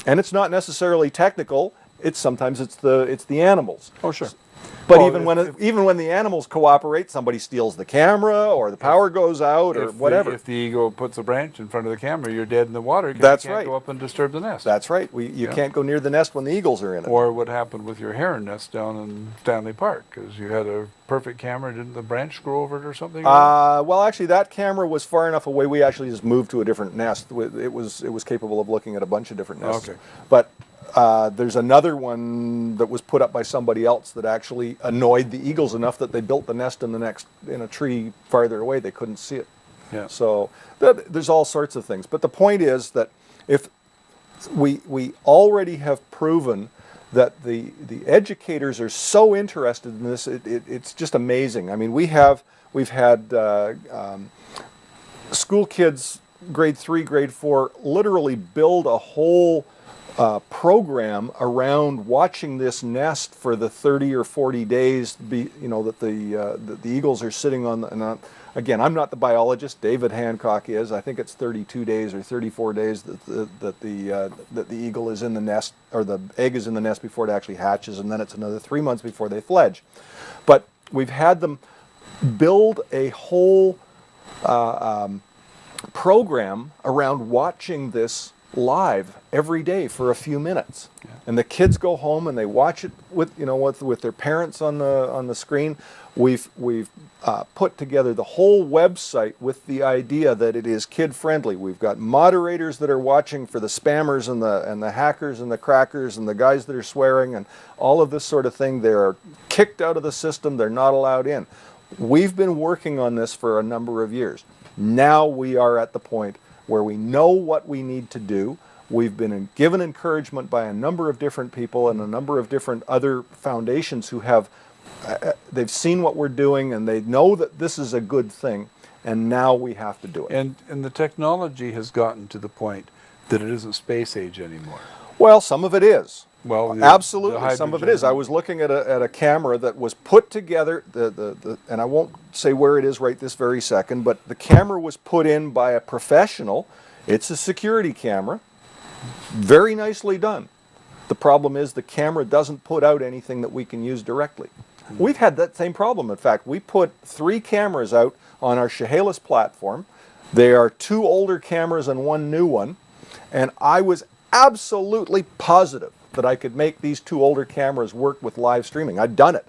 And it's not necessarily technical. Sometimes it's the animals. Oh, sure. But Well, even when the animals cooperate, somebody steals the camera, or the power goes out, or whatever. If the eagle puts a branch in front of the camera, you're dead in the water because That's you can't right. go up and disturb the nest. That's right. You can't go near the nest when the eagles are in it. Or what happened with your heron nest down in Stanley Park, because you had a perfect camera, didn't the branch screw over it or something? Well, actually, that camera was far enough away. We actually just moved to a different nest. It was capable of looking at a bunch of different nests. Okay. But there's another one that was put up by somebody else that actually annoyed the eagles enough that they built the nest in a tree farther away. They couldn't see it. Yeah. So there's all sorts of things. But the point is that if we already have proven that the educators are so interested in this, it's just amazing. I mean, we've had school kids, grade 3, grade 4, literally build a whole program around watching this nest for the 30 or 40 days. That the eagles are sitting on. Again, I'm not the biologist. David Hancock is. I think it's 32 days or 34 days that the eagle is in the nest, or the egg is in the nest before it actually hatches, and then it's another 3 months before they fledge. But we've had them build a whole program around watching this live every day for a few minutes. Yeah. And the kids go home and they watch it with their parents on the screen. We've put together the whole website with the idea that it is kid friendly. We've got moderators that are watching for the spammers and the hackers and the crackers and the guys that are swearing and all of this sort of thing. They're kicked out of the system. They're not allowed in. We've been working on this for a number of years. Now we are at the point where we know what we need to do. We've been given encouragement by a number of different people and a number of different other foundations who have, they've seen what we're doing and they know that this is a good thing, and now we have to do it. And the technology has gotten to the point that it isn't space age anymore. Well, some of it is. Well, absolutely, some of it is. I was looking at a camera that was put together, and I won't say where it is right this very second, but the camera was put in by a professional. It's a security camera, very nicely done. The problem is the camera doesn't put out anything that we can use directly. We've had that same problem. In fact, we put 3 cameras out on our Chehalis platform. They are 2 older cameras and 1 new one, and I was absolutely positive that I could make these 2 older cameras work with live streaming. I'd done it.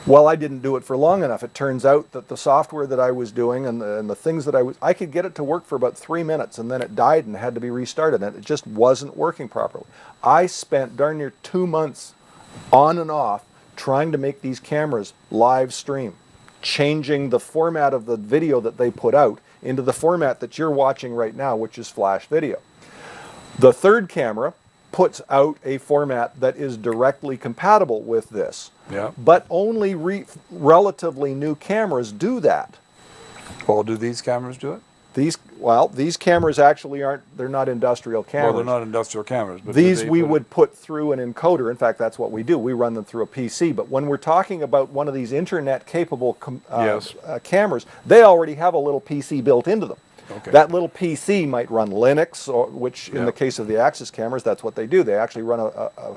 Well, I didn't do it for long enough. It turns out that the software that I was doing and the things that I could get it to work for about 3 minutes, and then it died and had to be restarted, and it just wasn't working properly. I spent darn near 2 months on and off trying to make these cameras live stream, changing the format of the video that they put out into the format that you're watching right now, which is flash video. The 3rd camera puts out a format that is directly compatible with this. Yeah. But only relatively new cameras do that. Well, do these cameras do it? These cameras actually they're not industrial cameras. Well, they're not industrial cameras. But these we would put through an encoder. In fact, that's what we do. We run them through a PC. But when we're talking about one of these internet-capable cameras, they already have a little PC built into them. Okay. That little PC might run Linux, which in the case of the Axis cameras, that's what they do. They actually run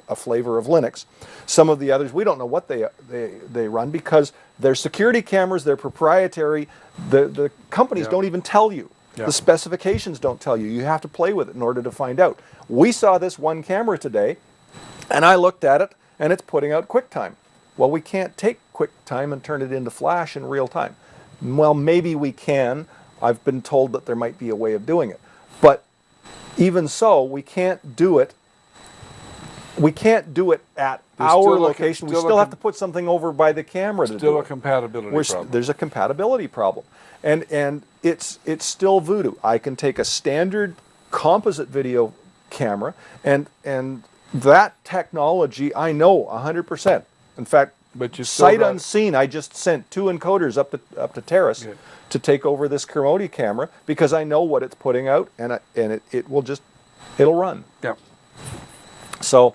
a flavor of Linux. Some of the others, we don't know what they run because they're security cameras, they're proprietary. The companies don't even tell you. The specifications don't tell you. You have to play with it in order to find out. We saw this one camera today, and I looked at it, and it's putting out QuickTime. Well, we can't take QuickTime and turn it into Flash in real time. Well, maybe we can. I've been told that there might be a way of doing it. But even so, we can't do it. We can't do it at our location. We still have to put something over by the camera to do it. Still a compatibility problem. There's a compatibility problem. And it's still voodoo. I can take a standard composite video camera and that technology I know 100%. In fact, sight unseen, I just sent 2 encoders up to Terrace to take over this Kermode camera because I know what it's putting out, and it'll run. Yeah. So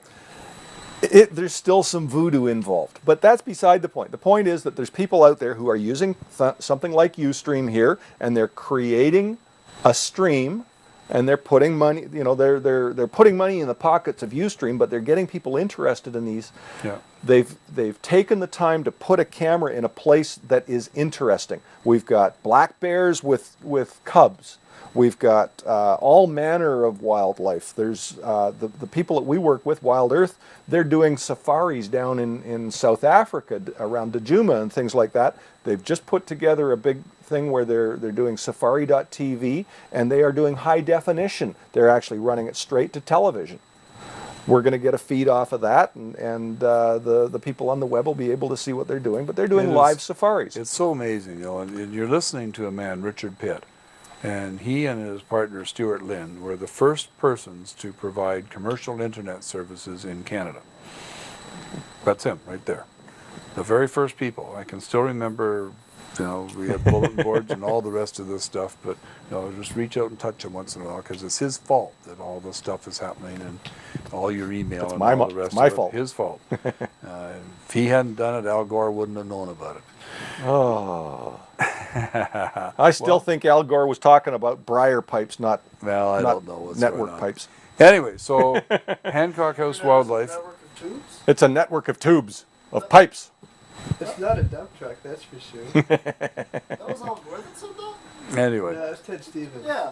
there's still some voodoo involved, but that's beside the point. The point is that there's people out there who are using something like Ustream here, and they're creating a stream and they're putting money, they're putting money in the pockets of Ustream, but they're getting people interested in these. Yeah. They've taken the time to put a camera in a place that is interesting. We've got black bears with cubs. We've got all manner of wildlife. There's the people that we work with, Wild Earth, they're doing safaris down in South Africa around Djuma and things like that. They've just put together a big thing where they're doing safari.tv, and they are doing high definition. They're actually running it straight to television. We're going to get a feed off of that, and the people on the web will be able to see what they're doing, but they're doing live safaris. It's so amazing, and you're listening to a man, Richard Pitt, and he and his partner, Stuart Lynn, were the first persons to provide commercial internet services in Canada. That's him right there. The very first people. I can still remember, we had bulletin boards and all the rest of this stuff, but just reach out and touch him once in a while, because it's his fault that all this stuff is happening and all your email and all the rest of it. My fault. His fault. If he hadn't done it, Al Gore wouldn't have known about it. Oh. I still think Al Gore was talking about briar pipes, not I don't know what's network going on. pipes. Anyway, so Hancock House Wildlife. Network of tubes? It's a network of tubes, of pipes. It's not a dump truck, that's for sure. That was Al Gore that said that? Anyway. Yeah, it's Ted Stevens. Yeah.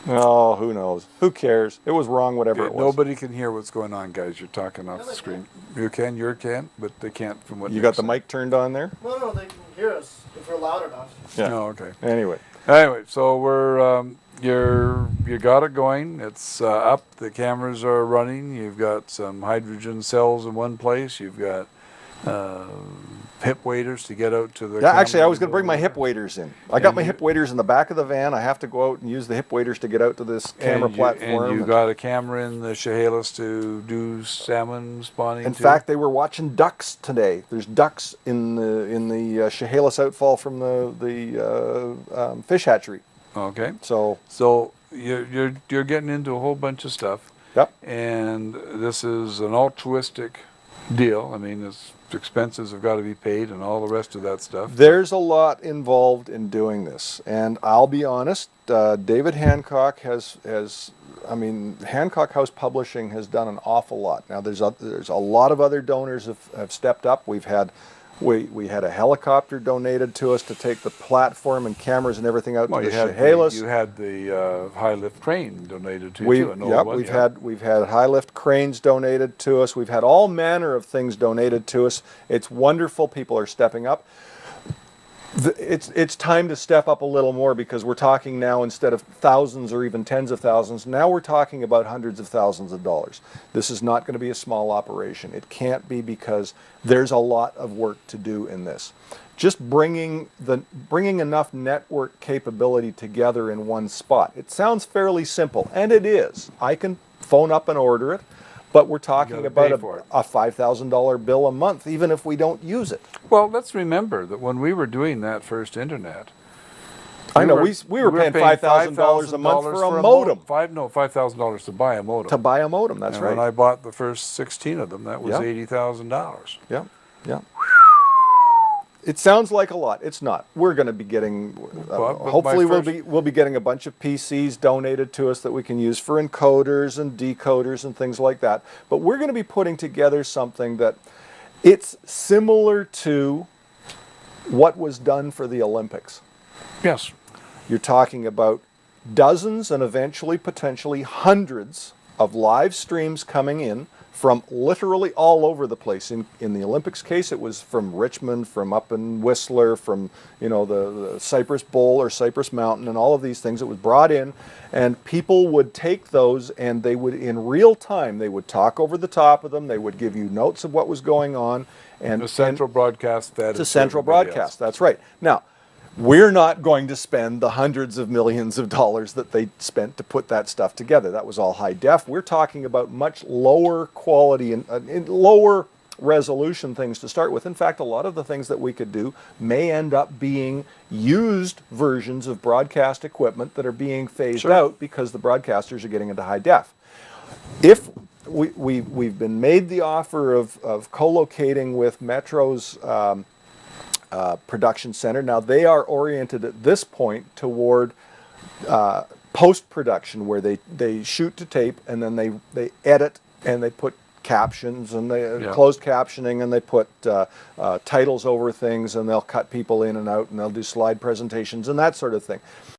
Oh, who knows? Who cares? It was wrong, whatever Okay, it was. nobody can hear what's going on, guys. You're talking off the screen. You can, but they can't from what You you're got the saying. mic turned on there? No, they can hear us if we're loud enough. Yeah. Oh, okay. Anyway. Anyway, so we're you got it going. It's up. The cameras are running. You've got some hydrogen cells in one place. You've got hip waders to get out to the. Yeah, actually, I camera was going to bring my hip waders in. I got my hip waders in the back of the van. I have to go out and use the hip waders to get out to this camera platform. And you got a camera in the Chehalis to do salmon spawning. In fact, they were watching ducks today. There's ducks in the Chehalis outfall from the fish hatchery. Okay. So you're getting into a whole bunch of stuff. Yep. And this is an altruistic deal. I mean, expenses have got to be paid and all the rest of that stuff. There's a lot involved in doing this, and I'll be honest. David Hancock Hancock House Publishing has done an awful lot. Now, there's a lot of other donors have stepped up. We had a helicopter donated to us to take the platform and cameras and everything out to the Chehalis. You had the high lift crane donated to you too. We've had high lift cranes donated to us. We've had all manner of things donated to us. It's wonderful. People are stepping up. It's time to step up a little more, because we're talking now, instead of thousands or even tens of thousands, now we're talking about hundreds of thousands of dollars. This is not going to be a small operation. It can't be, because there's a lot of work to do in this. Just bringing enough network capability together in one spot. It sounds fairly simple, and it is. I can phone up and order it, but we're talking about a $5,000 bill a month, even if we don't use it. Well, let's remember that when we were doing that first internet, we were paying $5,000 a month for a modem. $5,000 to buy a modem. To buy a modem, that's right. When I bought the first 16 of them, that was $80,000. Yeah, yeah. It sounds like a lot. It's not. We're going to be getting. Hopefully, we'll be getting a bunch of PCs donated to us that we can use for encoders and decoders and things like that. But we're going to be putting together something that it's similar to what was done for the Olympics. Yes. You're talking about dozens and eventually potentially hundreds of live streams coming in from literally all over the place. In the Olympics case, it was from Richmond, from up in Whistler, from the Cypress Bowl or Cypress Mountain, and all of these things. It was brought in, and people would take those, and they would, in real time, they would talk over the top of them. They would give you notes of what was going on, and the central broadcast fed to central broadcast. That's right. Now, we're not going to spend the hundreds of millions of dollars that they spent to put that stuff together. That was all high def. We're talking about much lower quality and lower resolution things to start with. In fact, a lot of the things that we could do may end up being used versions of broadcast equipment that are being phased out because the broadcasters are getting into high def. If we've been made the offer of co-locating with Metro's production center. Now, they are oriented at this point toward post-production where they shoot to tape and then they edit and they put captions and they closed captioning and they put titles over things and they'll cut people in and out and they'll do slide presentations and that sort of thing.